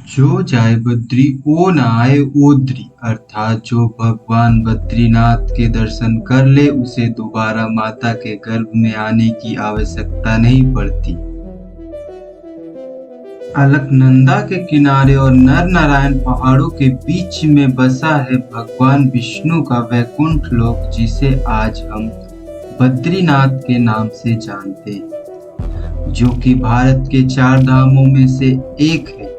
जो जाए बद्री ओ न आए ओद्री। अर्थात जो भगवान बद्रीनाथ के दर्शन कर ले उसे दोबारा माता के गर्भ में आने की आवश्यकता नहीं पड़ती। अलकनंदा के किनारे और नर नारायण पहाड़ों के बीच में बसा है भगवान विष्णु का वैकुंठ लोक, जिसे आज हम बद्रीनाथ के नाम से जानते हैं, जो कि भारत के 4 धामों में से एक है।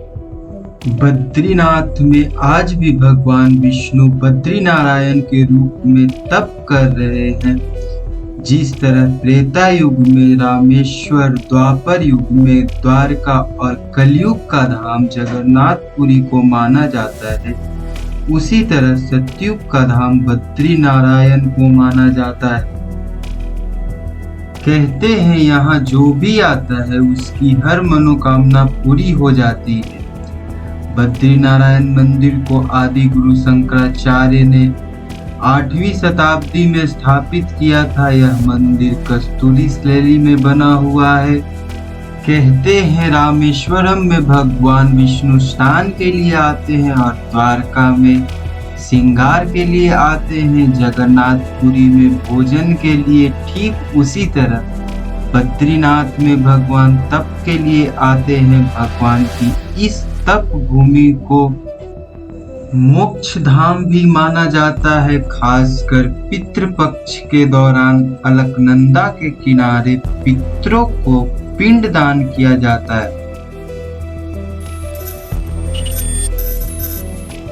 बद्रीनाथ में आज भी भगवान विष्णु बद्रीनारायण के रूप में तप कर रहे हैं। जिस तरह त्रेता युग में रामेश्वर, द्वापर युग में द्वारका और कलयुग का धाम जगन्नाथपुरी को माना जाता है, उसी तरह सतयुग का धाम बद्रीनारायण को माना जाता है। कहते हैं यहाँ जो भी आता है उसकी हर मनोकामना पूरी हो जाती है। बद्रीनारायण मंदिर को आदि गुरु शंकराचार्य ने 8वीं शताब्दी में स्थापित किया था। यह मंदिर कस्तूरी शैली में बना हुआ है। कहते हैं रामेश्वरम में भगवान विष्णु स्नान के लिए आते हैं और द्वारका में श्रृंगार के लिए आते हैं, जगन्नाथपुरी में भोजन के लिए। ठीक उसी तरह बद्रीनाथ में भगवान तप के लिए आते हैं। भगवान की इस तप भूमि को मोक्ष धाम भी माना जाता है। खासकर पितृपक्ष के दौरान अलकनंदा के किनारे पितरों को पिंड दान किया जाता है।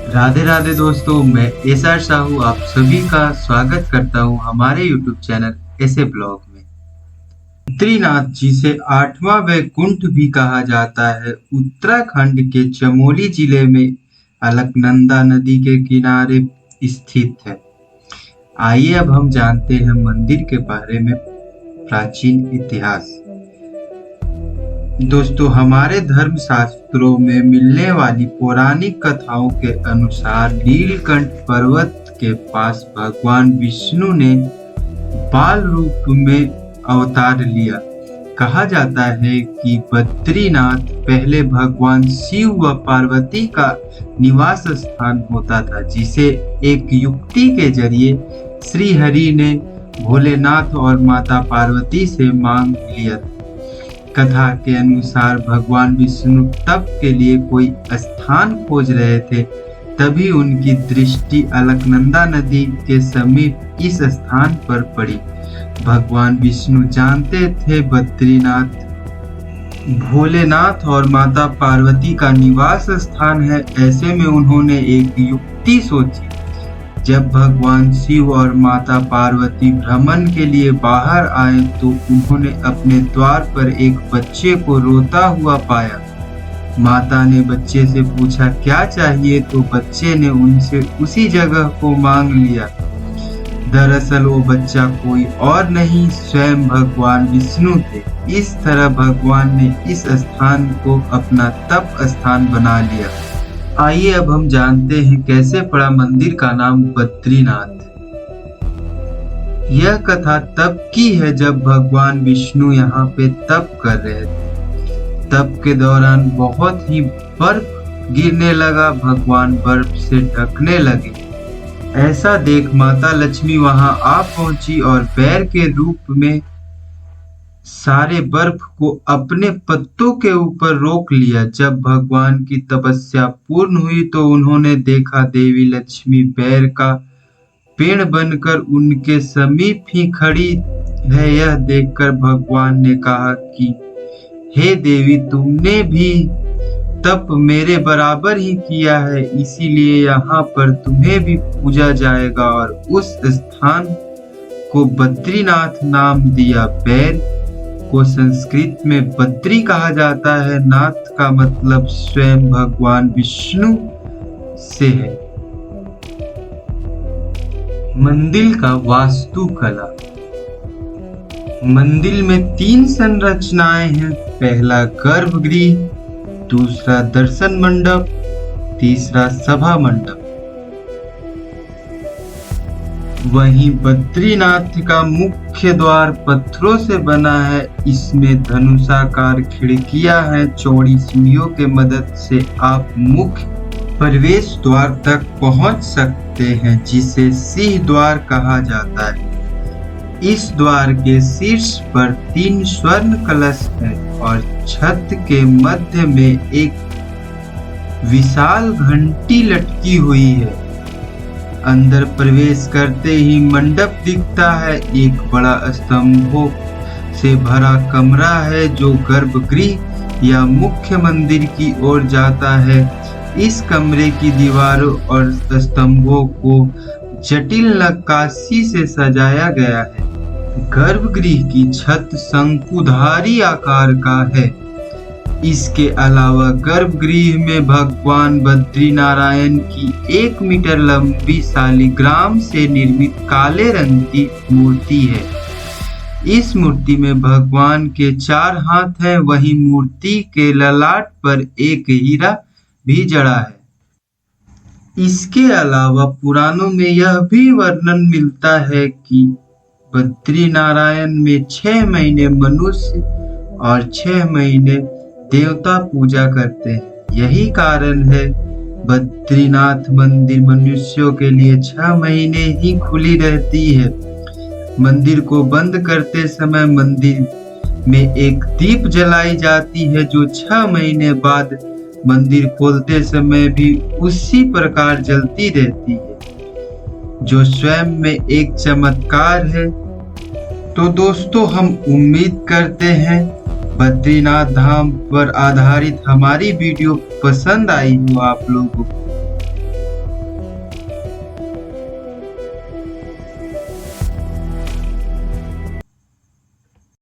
राधे राधे दोस्तों, मैं एसआर साहू आप सभी का स्वागत करता हूं हमारे यूट्यूब चैनल ऐसे ब्लॉग में। बद्रीनाथ, जिसे 8वां वैकुंठ भी कहा जाता है, उत्तराखंड के चमोली जिले में अलकनंदा नदी के किनारे स्थित है। आइए अब हम जानते हैं मंदिर के बारे में प्राचीन इतिहास। दोस्तों, हमारे धर्म शास्त्रों में मिलने वाली पौराणिक कथाओं के अनुसार नीलकंठ पर्वत के पास भगवान विष्णु ने बाल रूप में अवतार लिया। कहा जाता है कि बद्रीनाथ पहले भगवान शिव व पार्वती का निवास स्थान होता था, जिसे एक युक्ति के जरिए श्री हरि ने भोलेनाथ और माता पार्वती से मांग लिया। कथा के अनुसार भगवान विष्णु तप के लिए कोई स्थान खोज रहे थे, तभी उनकी दृष्टि अलकनंदा नदी के समीप इस स्थान पर पड़ी। भगवान विष्णु जानते थे बद्रीनाथ भोलेनाथ और माता पार्वती का निवास स्थान है। ऐसे में उन्होंने एक युक्ति सोची। जब भगवान शिव और माता पार्वती भ्रमण के लिए बाहर आए तो उन्होंने अपने द्वार पर एक बच्चे को रोता हुआ पाया। माता ने बच्चे से पूछा क्या चाहिए, तो बच्चे ने उनसे उसी जगह को मांग लिया। दरअसल वो बच्चा कोई और नहीं, स्वयं भगवान विष्णु थे। इस तरह भगवान ने इस स्थान को अपना तप स्थान बना लिया। आइए अब हम जानते हैं कैसे पड़ा मंदिर का नाम बद्रीनाथ। यह कथा तब की है जब भगवान विष्णु यहाँ पे तप कर रहे थे। तप के दौरान बहुत ही बर्फ गिरने लगा। भगवान बर्फ से ढकने लगे। ऐसा देख माता लक्ष्मी वहां आ पहुंची और बैर के रूप में सारे बर्फ को अपने पत्तों के ऊपर रोक लिया। जब भगवान की तपस्या पूर्ण हुई तो उन्होंने देखा देवी लक्ष्मी बैर का पेड़ बनकर उनके समीप ही खड़ी है। यह देखकर भगवान ने कहा कि हे देवी, तुमने भी तप मेरे बराबर ही किया है, इसीलिए यहाँ पर तुम्हें भी पूजा जाएगा। और उस स्थान को बद्रीनाथ नाम दिया। बैर को संस्कृत में बद्री कहा जाता है। नाथ का मतलब स्वयं भगवान विष्णु से है। मंदिर का वास्तुकला। मंदिर में 3 संरचनाएं हैं। पहला गर्भगृह, दूसरा दर्शन मंडप, तीसरा सभा मंडप। वहीं बद्रीनाथ का मुख्य द्वार पत्थरों से बना है। इसमें धनुषाकार खिड़कियां हैं। चौड़ी सीढ़ियों के मदद से आप मुख्य प्रवेश द्वार तक पहुंच सकते हैं, जिसे सिंह द्वार कहा जाता है। इस द्वार के शीर्ष पर 3 स्वर्ण कलश है और छत के मध्य में एक विशाल घंटी लटकी हुई है। अंदर प्रवेश करते ही मंडप दिखता है। एक बड़ा स्तंभों से भरा कमरा है जो गर्भगृह या मुख्य मंदिर की ओर जाता है। इस कमरे की दीवारों और स्तंभों को जटिल नक्काशी से सजाया गया है। गर्भगृह की छत शंकुधारी आकार का है। इसके अलावा गर्भगृह में भगवान बद्रीनारायण की 1 मीटर लंबी शालिग्राम से निर्मित काले रंग की मूर्ति है। इस मूर्ति में भगवान के 4 हाथ हैं। वहीं मूर्ति के ललाट पर एक हीरा भी जड़ा है। इसके अलावा पुराणों में यह भी वर्णन मिलता है कि बद्रीनारायण में 6 महीने मनुष्य और 6 महीने देवता पूजा करते हैं। यही कारण है बद्रीनाथ मंदिर मनुष्यों के लिए 6 महीने ही खुली रहती है। मंदिर को बंद करते समय मंदिर में एक दीप जलाई जाती है, जो 6 महीने बाद मंदिर खोलते समय भी उसी प्रकार जलती रहती है, जो स्वयं में एक चमत्कार है। तो दोस्तों, हम उम्मीद करते हैं बद्रीनाथ धाम पर आधारित हमारी वीडियो पसंद आई हो आप लोगों को।